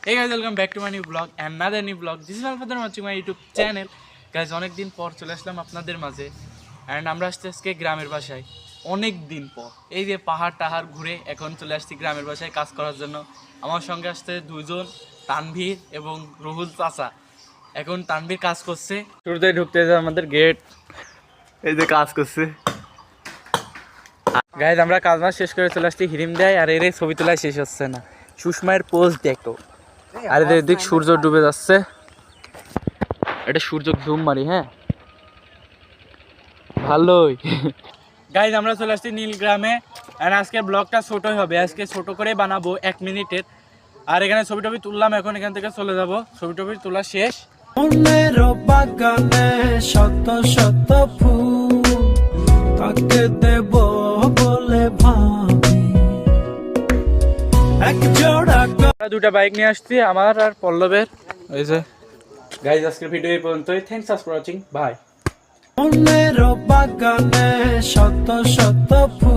Hey guys, welcome back to my new vlog, another new vlog. This is Alfather watching my YouTube channel. Guys, অনেক দিন পর চলে আসলাম আপনাদের মাঝে and আমরা আসতে আজকে গ্রামের বাসায় অনেক দিন পর এই যে পাহাড় টাহাড় ঘুরে এখন চলে আসছি গ্রামের বাসায় কাজ করার জন্য। আমার সঙ্গে আসছে দুজন, তানভীর এবং রুহুল চাচা। এখন তানভীর কাজ করছে, শুরুতেই ঢুকতে যে আমাদের গেট এই যে কাজ করছে। গাইজ আমরা কাজ মাস শেষ করে চলে আসছি হিরিম দেয়, আর এর ছবি তোলায় শেষ হচ্ছে না। সুষমায়ের পোজ দেখো, আর এদের দিক সূর্য ডুবে যাচ্ছে। এটা সূর্য জুম মারি, হ্যাঁ ভালোই। গাইজ আমরা চলে আসছি নীলগ্রামে, আর আজকে ব্লগটা ছোটই হবে, আজকে ছোট করে বানাবো 1 মিনিটের। আর এখানে ছবি টবি তুললাম, এখন এখান থেকে চলে যাব। ছবি টবি তোলা শেষ। মনের বাগানে শত শত ফুল তাকে দেব বলে ভাবি এক জোড়া। দুটা বাইক নিয়ে আসছি, আমার আর পল্লবের। এই যে গাইজ আজকের ভিডিও এই পর্যন্তই। Thanks for watching, bye. মনের বাগানে শত শত ফুল।